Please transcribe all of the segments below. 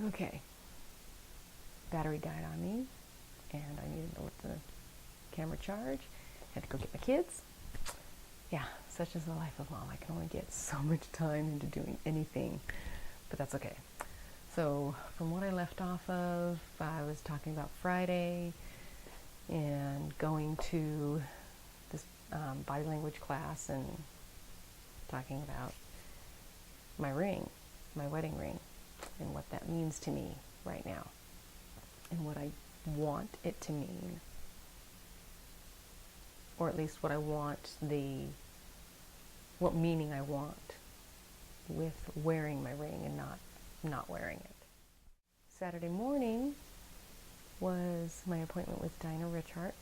Okay, battery died on me, and I needed to let the camera charge. Had to go get my kids. Yeah, such is the life of mom. I can only get so much time into doing anything, but that's okay. So from what I left off of, I was talking about Friday and going to this body language class and talking about my ring, my wedding ring, and what that means to me right now and what I want it to mean, or at least what meaning I want with wearing my ring and not wearing it. Saturday morning was my appointment with Diana Richhart,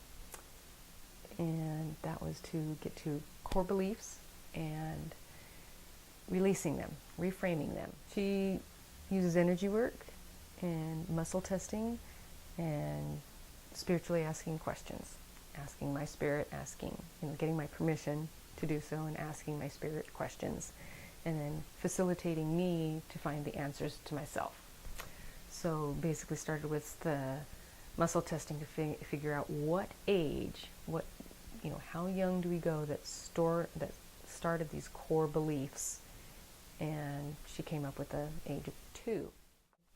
and that was to get to core beliefs and releasing them, reframing them. She uses energy work and muscle testing and spiritually asking questions, asking my spirit, getting my permission to do so and asking my spirit questions, and then facilitating me to find the answers to myself. So basically started with the muscle testing to figure out what age, how young do we go that started these core beliefs, and she came up with the age of 2.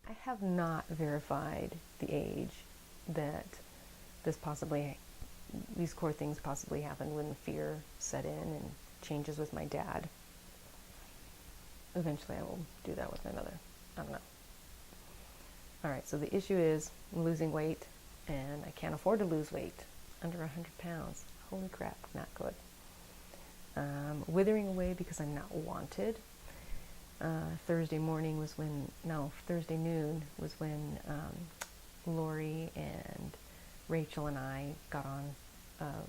I have not verified the age that these core things possibly happened when fear set in and changes with my dad. Eventually I will do that with my mother. I don't know. Alright, so the issue is I'm losing weight, and I can't afford to lose weight under 100 pounds. Holy crap, not good. Withering away because I'm not wanted. Thursday noon was when Lori and Rachel and I got on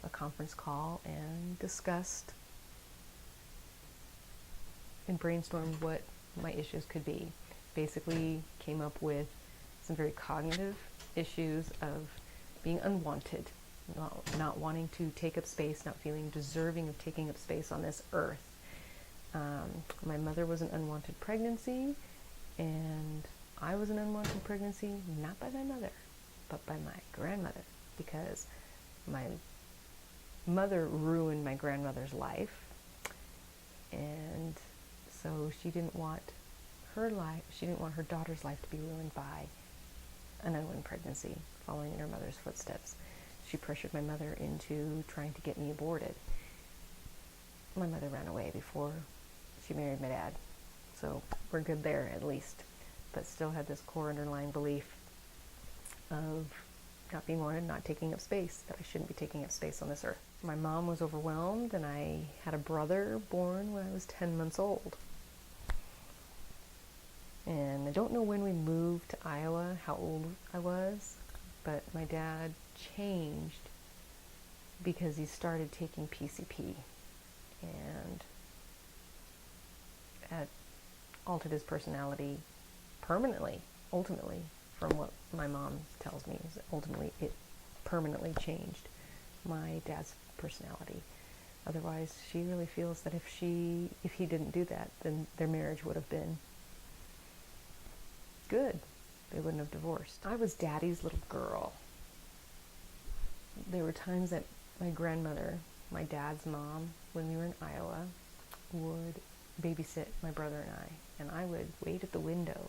a conference call and discussed and brainstormed what my issues could be. Basically came up with some very cognitive issues of being unwanted, not wanting to take up space, not feeling deserving of taking up space on this earth. My mother was an unwanted pregnancy, and I was an unwanted pregnancy, not by my mother, but by my grandmother, because my mother ruined my grandmother's life, and so she didn't want her daughter's life to be ruined by an unwanted pregnancy, following in her mother's footsteps. She pressured my mother into trying to get me aborted. My mother ran away before she married my dad, so we're good there at least, but still had this core underlying belief of not being wanted, not taking up space, that I shouldn't be taking up space on this earth. My mom was overwhelmed, and I had a brother born when I was 10 months old. And I don't know when we moved to Iowa, how old I was, but my dad changed because he started taking PCP, and it altered his personality permanently, ultimately, from what my mom tells me. Ultimately, it permanently changed my dad's personality. Otherwise, she really feels that if he didn't do that, then their marriage would have been good. They wouldn't have divorced. I was daddy's little girl. There were times that my grandmother, my dad's mom, when we were in Iowa, would babysit my brother and I would wait at the window.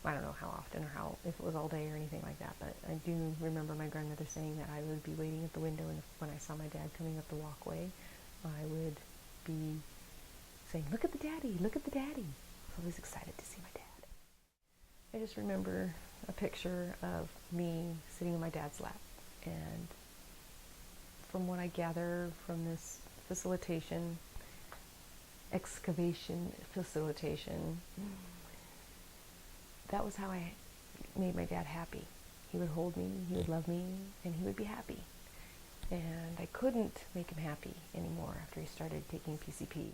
I don't know how often or if it was all day or anything like that, but I do remember my grandmother saying that I would be waiting at the window, and when I saw my dad coming up the walkway, I would be saying, "Look at the daddy, look at the daddy." I was always excited to see my dad. I just remember a picture of me sitting in my dad's lap, and from what I gather from this excavation facilitation, that was how I made my dad happy. He would hold me, he would love me, and he would be happy. And I couldn't make him happy anymore after he started taking PCP.